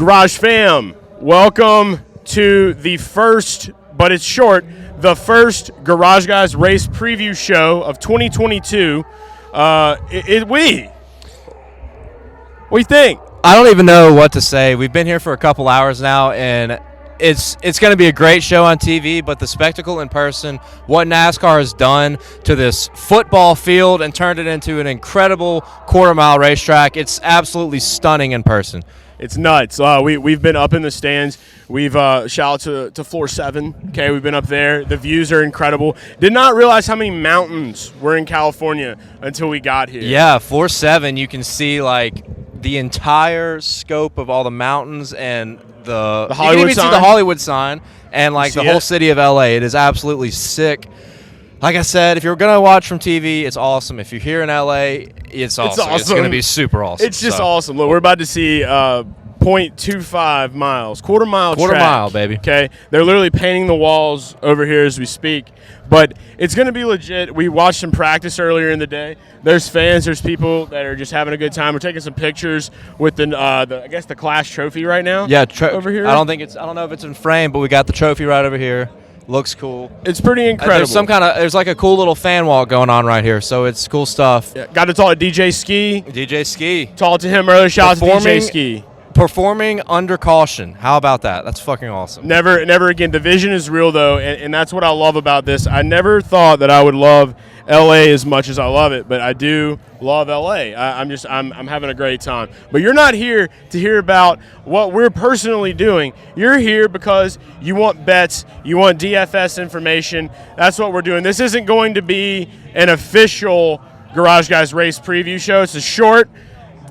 Garage fam, welcome to the first, but it's short, the first Garage Guys race preview show of 2022. What do you think? I don't even know what to say. We've been here for a couple hours now, and it's going to be a great show on TV, but the spectacle in person, what NASCAR has done to this football field and turned it into an incredible quarter-mile racetrack, it's absolutely stunning in person. It's nuts. We've been up in the stands. We've shout out to floor 7. Okay, we've been up there. The views are incredible. Did not realize how many mountains were in California until we got here. Yeah, floor 7, you can see like the entire scope of all the mountains and the Hollywood sign. You can even see the Hollywood sign and like the whole city of LA. It is absolutely sick. Like I said, if you're going to watch from TV, it's awesome. If you're here in LA, it's awesome. It's going to be super awesome. It's just awesome. Look, we're about to see 0.25 miles, quarter mile, baby. Okay, they're literally painting the walls over here as we speak. But it's going to be legit. We watched some practice earlier in the day. There's fans. There's people that are just having a good time. We're taking some pictures with the I guess the Clash trophy right now. Yeah, over here. I don't know if it's in frame, but we got the trophy right over here. Looks cool. It's pretty incredible. There's like a cool little fan walk going on right here, so it's cool stuff. Yeah, got to talk to DJ Ski. DJ Ski. Talked to him earlier. Shout out to DJ Ski. Performing under caution. How about that? That's fucking awesome. Never again. The vision is real though, and that's what I love about this. I never thought that I would love LA as much as I love it, but I do love LA. I'm having a great time. But you're not here to hear about what we're personally doing. You're here because you want bets, you want DFS information. That's what we're doing. This isn't going to be an official Garage Guys race preview show. It's a short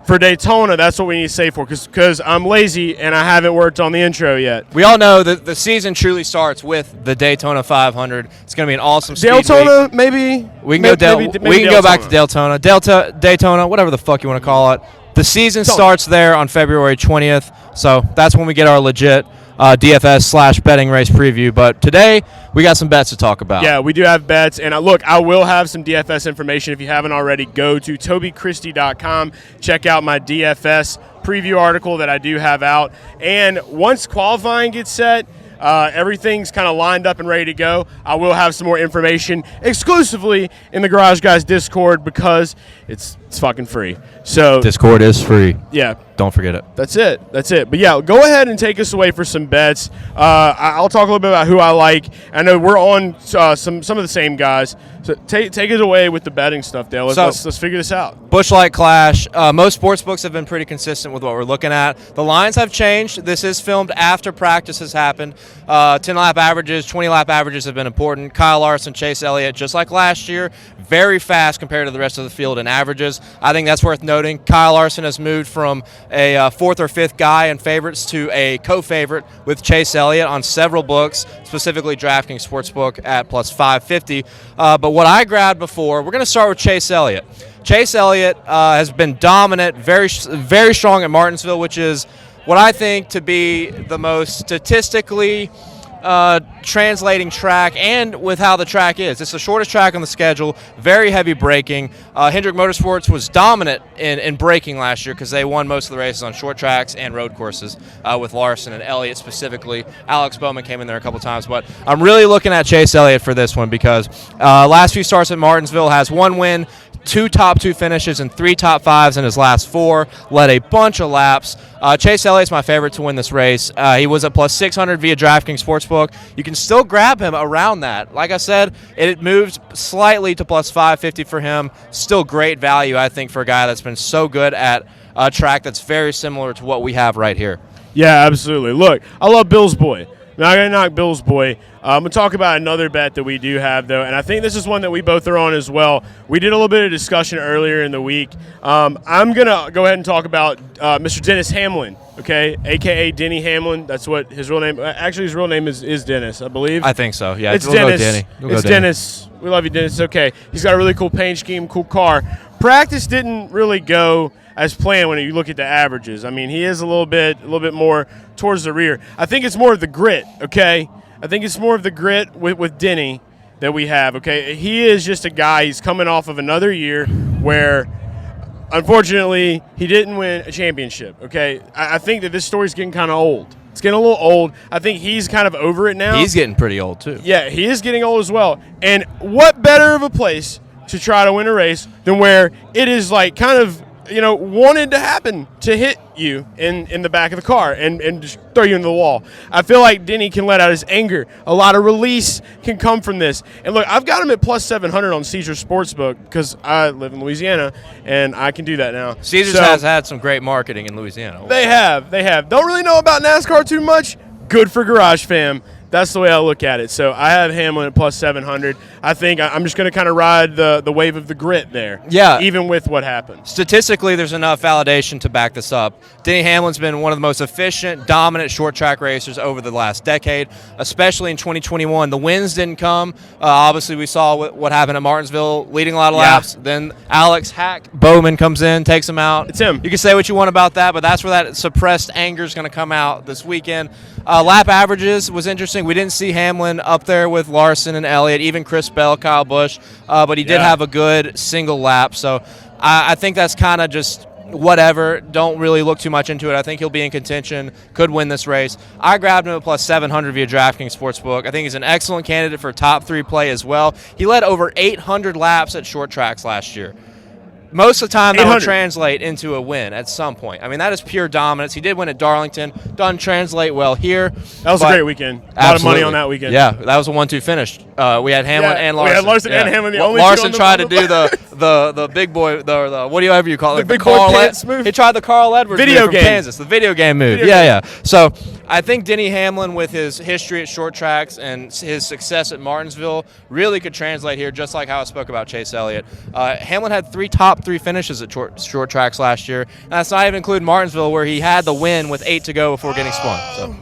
for Daytona. That's what we need to say for, because I'm lazy and I haven't worked on the intro yet. We all know that the season truly starts with the Daytona 500. It's going to be an awesome speed Daytona, week. maybe. We can go back to Daytona. Daytona, whatever the fuck you want to call it. The season starts there on February 20th, so that's when we get our legit DFS/betting race preview. But today, we got some bets to talk about. Yeah, we do have bets. And look, I will have some DFS information. If you haven't already, go to TobyChristie.com. Check out my DFS preview article that I do have out. And once qualifying gets set, everything's kind of lined up and ready to go. I will have some more information exclusively in the Garage Guys Discord because it's fucking free. So Discord is free. Yeah. Don't forget it. That's it. But yeah, go ahead and take us away for some bets. I'll talk a little bit about who I like. I know we're on some of the same guys. So take it away with the betting stuff, Dale. Let's figure this out. Busch Light Clash. Most sports books have been pretty consistent with what we're looking at. The lines have changed. This is filmed after practice has happened. 10-lap averages, 20-lap averages have been important. Kyle Larson, Chase Elliott, just like last year, very fast compared to the rest of the field in averages. I think that's worth noting. Kyle Larson has moved from a 4th or 5th guy in favorites to a co-favorite with Chase Elliott on several books, specifically DraftKings Sportsbook at plus 550. But what I grabbed before, we're going to start with Chase Elliott. Chase Elliott has been dominant, very, very strong at Martinsville, which is what I think to be the most statistically translating track, and with how the track is. It's the shortest track on the schedule, very heavy braking. Hendrick Motorsports was dominant in braking last year because they won most of the races on short tracks and road courses with Larson and Elliott specifically. Alex Bowman came in there a couple times, but I'm really looking at Chase Elliott for this one because last few starts at Martinsville, has 1 win, 2 top 2 finishes, and 3 top 5s in his last 4. Led a bunch of laps. Chase Elliott's my favorite to win this race. He was at plus 600 via DraftKings Sportsbook. You can still grab him around that. Like I said, it moved slightly to plus 550 for him. Still great value, I think, for a guy that's been so good at a track that's very similar to what we have right here. Yeah, absolutely. Look, I love Bill's Boy. Not going to knock Bill's Boy. I'm going to talk about another bet that we do have, though, and I think this is one that we both are on as well. We did a little bit of discussion earlier in the week. I'm going to go ahead and talk about Mr. Dennis Hamlin, okay, a.k.a. Denny Hamlin. That's what his real name – actually, his real name is Dennis, I believe. I think so, yeah. It's Dennis. It's Dennis. We love you, Dennis. It's okay. He's got a really cool paint scheme, cool car. Practice didn't really go as planned when you look at the averages. I mean, he is a little bit more towards the rear. I think it's more of the grit, okay? I think it's more of the grit with Denny that we have, okay? He is just a guy. He's coming off of another year where unfortunately, he didn't win a championship, okay? I think that this story's getting kind of old. It's getting a little old. I think he's kind of over it now. He's getting pretty old, too. Yeah, he is getting old as well. And what better of a place to try to win a race than where it is like kind of, wanted to happen to hit you in the back of the car and just throw you into the wall. I feel like Denny can let out his anger. A lot of release can come from this. And look, I've got him at plus 700 on Ceasars Sportsbook because I live in Louisiana and I can do that now. Caesars has had some great marketing in Louisiana. They have. Don't really know about NASCAR too much. Good for Garage Fam. That's the way I look at it. So I have Hamlin at plus 700. I think I'm just going to kind of ride the wave of the grit there. Yeah. Even with what happened. Statistically, there's enough validation to back this up. Denny Hamlin's been one of the most efficient, dominant short track racers over the last decade, especially in 2021. The wins didn't come. Obviously, we saw what happened at Martinsville, leading a lot of laps. Then Alex Hack Bowman comes in, takes him out. It's him. You can say what you want about that, but that's where that suppressed anger is going to come out this weekend. Lap averages was interesting. We didn't see Hamlin up there with Larson and Elliot, even Chris Bell, Kyle Busch, but he did have a good single lap. So I think that's kind of just whatever. Don't really look too much into it. I think he'll be in contention, could win this race. I grabbed him at plus 700 via DraftKings Sportsbook. I think he's an excellent candidate for top 3 play as well. He led over 800 laps at short tracks last year. Most of the time, that will translate into a win at some point. I mean, that is pure dominance. He did win at Darlington. Doesn't translate well here. That was a great weekend. A lot of money on that weekend. Yeah, that was a 1-2 finish. We had Hamlin and Larson. We had Larson and Hamlin. The only Larson tried to do the big boy, the whatever you call it, the big boy pants move. He tried the Carl Edwards video move game. from Kansas, the video game move. Yeah. So I think Denny Hamlin, with his history at short tracks and his success at Martinsville, really could translate here, just like how I spoke about Chase Elliott. Hamlin had 3 top 3 finishes at short tracks last year, and that's not even including Martinsville, where he had the win with 8 to go before getting spun. So.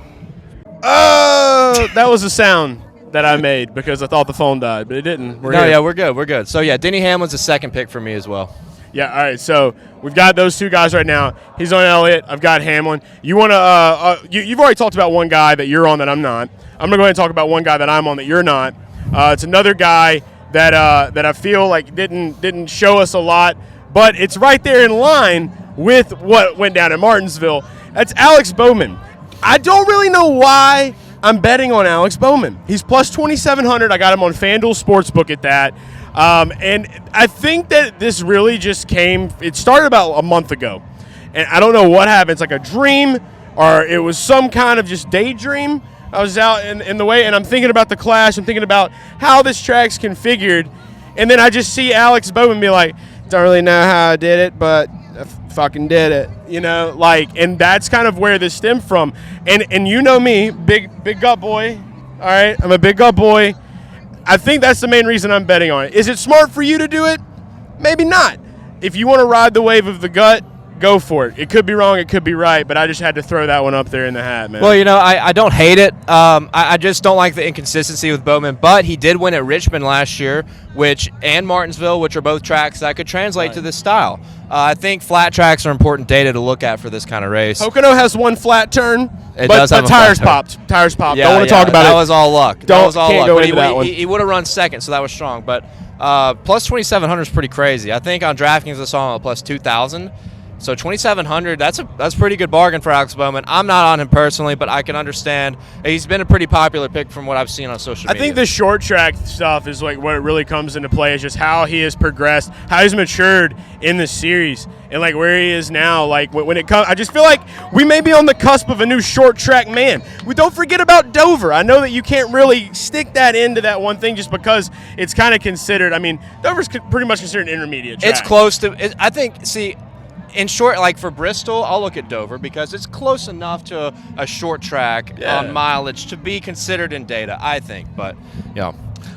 Oh, that was a sound that I made because I thought the phone died, but it didn't. We're good. So, Denny Hamlin's the second pick for me as well. Yeah, all right, so we've got those 2 guys right now. He's on Elliott. I've got Hamlin. You want to you've already talked about one guy that you're on that I'm not. I'm going to go ahead and talk about one guy that I'm on that you're not. It's another guy that I feel like didn't show us a lot, but it's right there in line with what went down at Martinsville. That's Alex Bowman. I don't really know why I'm betting on Alex Bowman. He's plus 2,700. I got him on FanDuel Sportsbook at that. And I think that this really just it started about a month ago. And I don't know what happened. It's like a dream, or it was some kind of just daydream. I was out in the way, and I'm thinking about the Clash. I'm thinking about how this track's configured. And then I just see Alex Bowman be like, don't really know how I did it, but I fucking did it. And that's kind of where this stemmed from. And you know me, big gut boy. All right, I'm a big gut boy. I think that's the main reason I'm betting on it. Is it smart for you to do it? Maybe not. If you want to ride the wave of the gut, go for it. It could be wrong, it could be right, but I just had to throw that one up there in the hat, man. Well, I don't hate it. I just don't like the inconsistency with Bowman, but he did win at Richmond last year, and Martinsville, which are both tracks that could translate to this style. I think flat tracks are important data to look at for this kind of race. Pocono has one flat turn, but tires popped. Tires popped. Yeah, don't want to talk about that it. That was all luck. He would have run second, so that was strong. But plus 2,700 is pretty crazy. I think on DraftKings I saw him at plus 2,000. So 2,700, that's a pretty good bargain for Alex Bowman. I'm not on him personally, but I can understand. He's been a pretty popular pick from what I've seen on social media. I think the short track stuff is like what it really comes into play, is just how he has progressed, how he's matured in the series, and like where he is now. Like when it comes, I just feel like we may be on the cusp of a new short track man. We don't forget about Dover. I know that you can't really stick that into that one thing just because it's kind of considered. I mean, Dover's pretty much considered an intermediate track. It's close to. I think. See. In short, like for Bristol, I'll look at Dover because it's close enough to a short track on mileage to be considered in data, I think. But,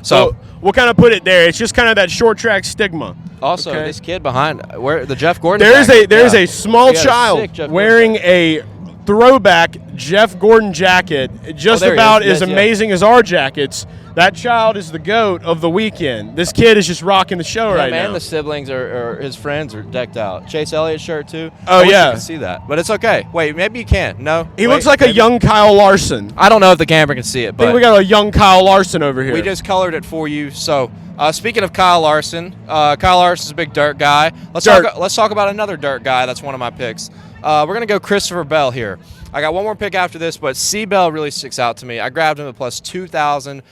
So we'll kind of put it there. It's just kind of that short track stigma. Also, this kid behind, the Jeff Gordon. There is a small child wearing a throwback Jeff Gordon jacket, just about as amazing as our jackets. That child is the GOAT of the weekend. This kid is just rocking the show right now. And the siblings or his friends are decked out. Chase Elliott shirt too. Oh, I wish yeah. you can see that, but it's okay. Wait, maybe you can't. No, He looks like a young Kyle Larson. I don't know if the camera can see it, I but think we got a young Kyle Larson over here. we just colored it for you. So, speaking of Kyle Larson, Kyle Larson's a big dirt guy. Let's talk about another dirt guy. That's one of my picks. We're gonna go Christopher Bell here. I got one more pick after this, but C. Bell really sticks out to me. I grabbed him at plus 2,000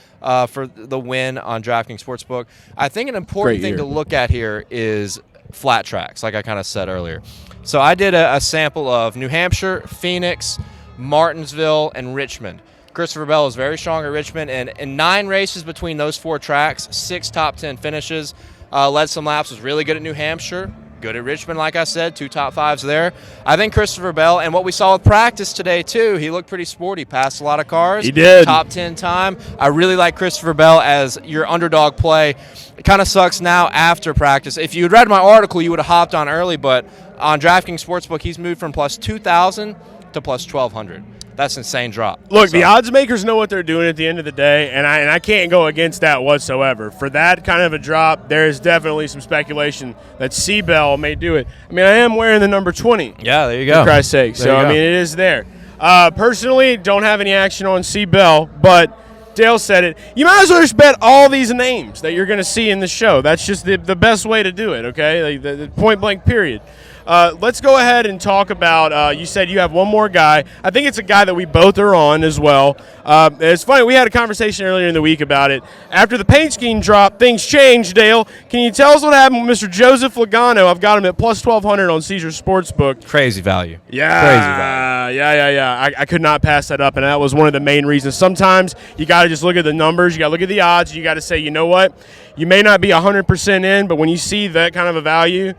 for the win on DraftKings Sportsbook. I think an important thing to look at here is flat tracks, like I kind of said earlier. So I did a sample of New Hampshire, Phoenix, Martinsville, and Richmond. Christopher Bell is very strong at Richmond, and in 9 races between those 4 tracks, 6 top 10 finishes, led some laps, was really good at New Hampshire. Good at Richmond, like I said, 2 top 5s there. I think Christopher Bell, and what we saw with practice today, too, he looked pretty sporty, passed a lot of cars. He did. Top 10 time. I really like Christopher Bell as your underdog play. It kind of sucks now after practice. If you had read my article, you would have hopped on early, but on DraftKings Sportsbook, he's moved from plus 2,000 to plus 1,200. That's an insane drop. Look, the odds makers know what they're doing at the end of the day, and I can't go against that whatsoever. For that kind of a drop, there is definitely some speculation that C. Bell may do it. I mean, I am wearing the number 20. Yeah, there you go. For Christ's sake. So, I mean, it is there. Personally, don't have any action on C. Bell, but Dale said it. You might as well just bet all these names that you're going to see in the show. That's just the best way to do it, okay? Like the point-blank period. Let's go ahead and talk about, you said you have one more guy. I think it's a guy that we both are on as well. It's funny, we had a conversation earlier in the week about it. After the paint scheme dropped, things changed, Dale. Can you tell us what happened with Mr. Joseph Logano? I've got him at plus 1,200 on Caesars Sportsbook. Crazy value. Yeah. Crazy value. Yeah. I could not pass that up, and that was one of the main reasons. Sometimes you got to just look at the numbers. You got to look at the odds. You got to say, you know what? You may not be 100% in, but when you see that kind of a value,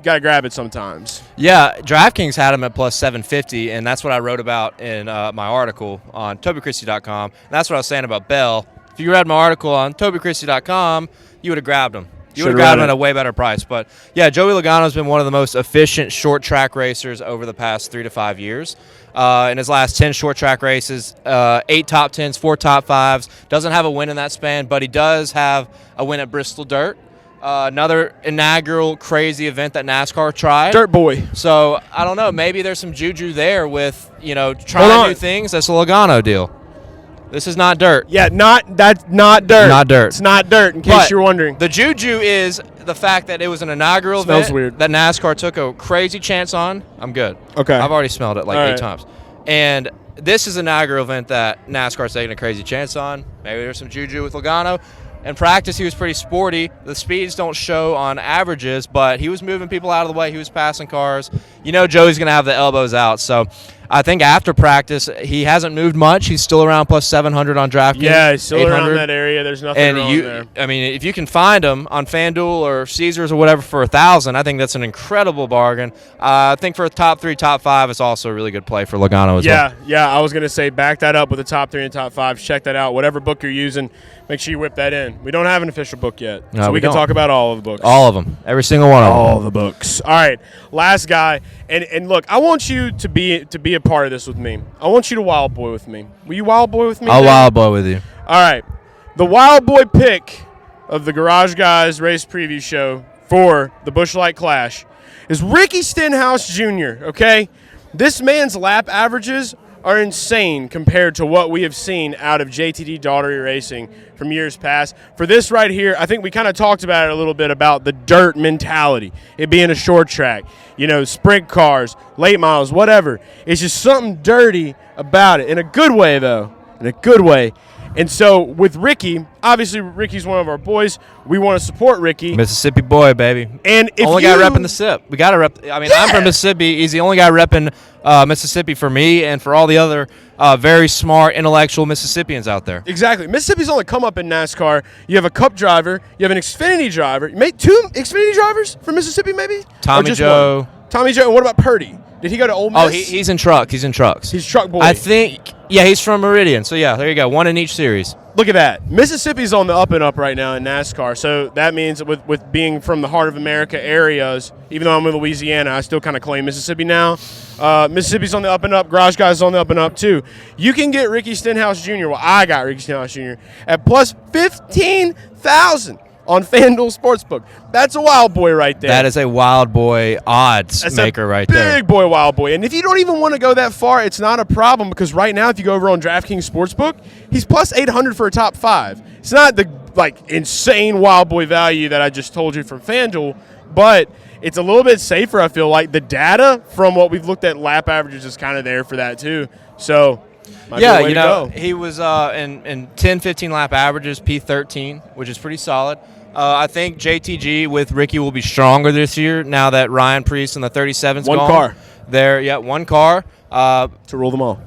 got to grab it sometimes. Yeah, DraftKings had him at plus 750, and that's what I wrote about in my article on TobyChristie.com. And that's what I was saying about Bell. If you read my article on TobyChristie.com, you would have grabbed him. You would have grabbed him at a way better price. But, yeah, Joey Logano has been one of the most efficient short-track racers over the past 3 to 5 years. In his last 10 short-track races, 8 top 10s, 4 top 5s. Doesn't have a win in that span, but he does have a win at Bristol Dirt. Another inaugural crazy event that NASCAR tried. Dirt boy. So, I don't know. Maybe there's some juju there with, trying new things. That's a Logano deal. This is not dirt. Yeah, that's not dirt. Not dirt. It's not dirt, in case you're wondering. The juju is the fact that it was an inaugural event weird. that NASCAR took a crazy chance on. I'm good. Okay. I've already smelled it like All 8 right. times. And this is an inaugural event that NASCAR's taking a crazy chance on. Maybe there's some juju with Logano. In practice, he was pretty sporty. The speeds don't show on averages, but he was moving people out of the way. He was passing cars. Joey's going to have the elbows out. So I think after practice, he hasn't moved much. He's still around plus 700 on DraftKings. Yeah, he's still 800. around that area. There's nothing wrong there. I mean, if you can find him on FanDuel or Caesars or whatever for 1,000, I think that's an incredible bargain. I think for a top 3, top 5, it's also a really good play for Logano as well. Yeah. I was going to say back that up with the top 3 and top 5. Check that out. Whatever book you're using, make sure you whip that in. We don't have an official book yet, No, so we can don't. talk about all of the books. All of them. Every single one of them. All the books. All right, last guy. And look, I want you to be a part of this with me. I want you to wild boy with me. Will you wild boy with me? I'll Dan? wild boy with you. All right. The wild boy pick of the Garage Guys race preview show for the Busch Light Clash is Ricky Stenhouse Jr., okay? This man's lap averages are insane compared to what we have seen out of JTD Daughtery Racing from years past. For this right here, I think we kind of talked about it a little bit about the dirt mentality, it being a short track, sprint cars, late miles, whatever. It's just something dirty about it, in a good way, though, in a good way. And so with Ricky, obviously Ricky's one of our boys. We want to support Ricky. Mississippi boy, baby. And if only guy repping the SIP. We got to rep. I mean, I'm from Mississippi. He's the only guy repping Mississippi for me and for all the other very smart, intellectual Mississippians out there. Exactly. Mississippi's only come up in NASCAR. You have a Cup driver. You have an Xfinity driver. You made 2 Xfinity drivers from Mississippi, maybe? Tommy Joe. Tommy Joe. And what about Purdy? Did he go to Ole Miss? Oh, he's in trucks. He's in trucks. He's truck boy. I think, yeah, he's from Meridian. So, yeah, there you go. 1 in each series. Look at that. Mississippi's on the up and up right now in NASCAR. So that means with being from the heart of America areas, even though I'm in Louisiana, I still kind of claim Mississippi now. Mississippi's on the up and up. Garage Guys on the up and up too. You can get Ricky Stenhouse Jr. Well, I got Ricky Stenhouse Jr. at plus 15,000 on FanDuel Sportsbook. That's a wild boy right there. That is a wild boy odds maker right there. Big boy wild boy. And if you don't even want to go that far, it's not a problem because right now if you go over on DraftKings Sportsbook, he's plus 800 for a top 5. It's not the insane wild boy value that I just told you from FanDuel, but it's a little bit safer, I feel like. The data from what we've looked at lap averages is kind of there for that too. So yeah, he was in 10, 15 lap averages, P13, which is pretty solid. I think JTG with Ricky will be stronger this year now that Ryan Preece and the 37's gone. One car. One car. To rule them all.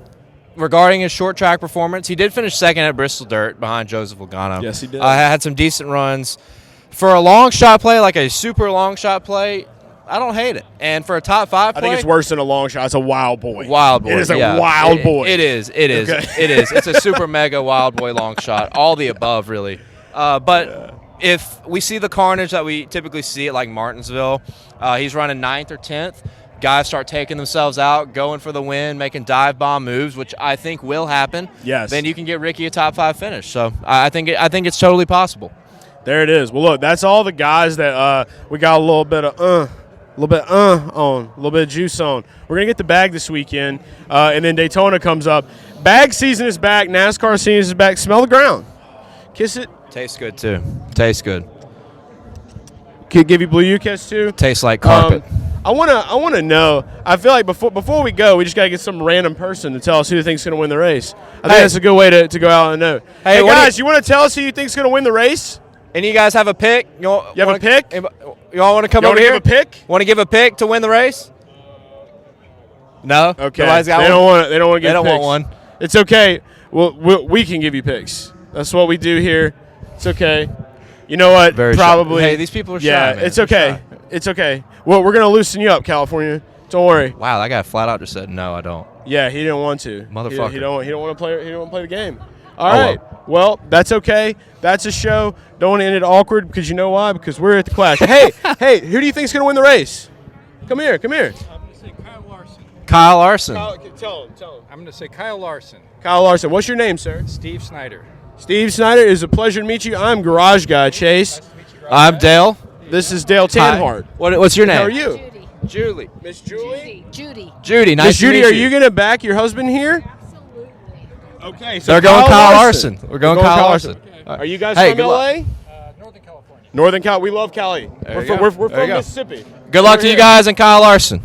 Regarding his short track performance, he did finish second at Bristol Dirt behind Joseph Logano. Yes, he did. Had some decent runs. For a long shot play, like a super long shot play, I don't hate it. And for a top 5 play, I think it's worse than a long shot. It's a wild boy. Wild boy. It is a wild boy. It is. Okay. It is. It's a super mega wild boy long shot. All the above, really. But if we see the carnage that we typically see at like Martinsville, he's running 9th or 10th. Guys start taking themselves out, going for the win, making dive bomb moves, which I think will happen. Yes. Then you can get Ricky a top 5 finish. So I think it's totally possible. There it is. Well, look, that's all the guys that we got a little bit of on, a little bit of juice on. We're going to get the bag this weekend, and then Daytona comes up. Bag season is back. NASCAR season is back. Smell the ground. Kiss it. Tastes good, too. Tastes good. Could give you Blue U kiss, too. Tastes like carpet. I want to know. I feel like before we go, we just got to get some random person to tell us who thinks going to win the race. I think that's a good way to go out on a note. Hey guys, you want to tell us who you think's going to win the race? And you guys have a pick? You have a pick? You all want to come over here? Give a pick? Want to give a pick to win the race? No. Okay. Nobody's got They don't want to give. They don't picks. want one. It's okay. We can give you picks. That's what we do here. It's okay. You know what? Very Probably. Shy. Hey, these people are shy. Yeah, Man. it's okay. It's okay. Well, we're gonna loosen you up, California. Don't worry. Wow, that guy flat out just said no. I don't. Yeah, he didn't want to. Motherfucker. He don't want to play. He don't want to play the game. All right. Well, that's okay. That's a show. Don't want to end it awkward because you know why? Because we're at the Clash. hey, who do you think's gonna win the race? Come here. I'm going to say Kyle Larson. Kyle Larson. Tell him. I'm going to say Kyle Larson. Kyle Larson. What's your name, sir? Steve Snyder. Steve Snyder. It is a pleasure to meet you. I'm Garage Guy Chase. Nice to meet you, I'm Dale. This is Dale Tanhardt. What's your name? How are you? Julie. Miss Julie? Judy, nice Miss Judy, to meet are you going to back your husband here? Absolutely. Okay, so They're going Kyle Larson. We're going Kyle Larson. Okay. Are you guys Hey, from good LA? luck. Northern California. Northern Cal. We love Cali. We're you from go. There you go. Mississippi. Good luck to you guys and Kyle Larson.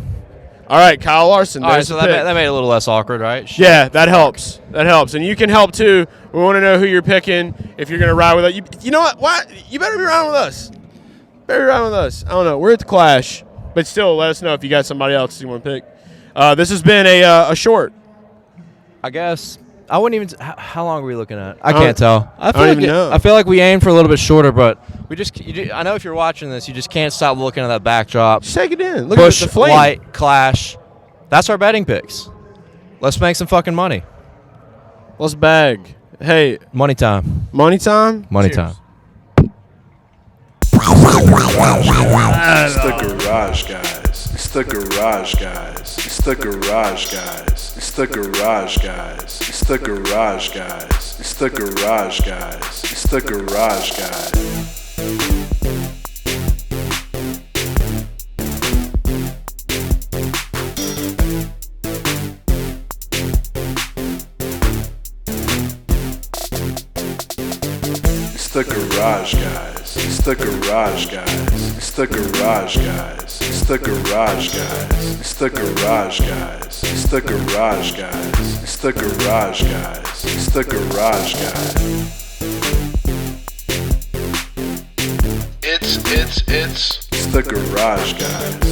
All right, Kyle Larson. All right, There's so the pick. that made it a little less awkward, right? Yeah, that helps. That helps. And you can help, too. We want to know who you're picking, if you're going to ride with us. You know what? Why? You better be riding with us. Better be riding with us. I don't know. We're at the Clash. But still, let us know if you got somebody else you want to pick. This has been a short. I guess. I wouldn't even. How long are we looking at? I can't tell. I don't even know. I feel like we aimed for a little bit shorter, but we just. I know if you're watching this, you just can't stop looking at that backdrop. Just take it in. Look Busch, at the flame. Light, Clash. That's our betting picks. Let's make some fucking money. Let's bag. Hey, Money time. money time? Money Cheers. time. It's the Garage Guys. It's the Garage Guys. It's the Garage Guys. It's the Garage Guys. It's the Garage Guys. It's the Garage Guys. It's the Garage Guys. It's the Garage Guys. It's the Garage Guys. It's the Garage Guys. It's the Garage Guys. It's the Garage Guys. It's the Garage Guys. It's the Garage Guys. It's the Garage Guys. It's the Garage Guys.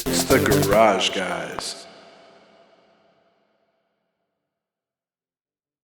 It's the Garage Guys.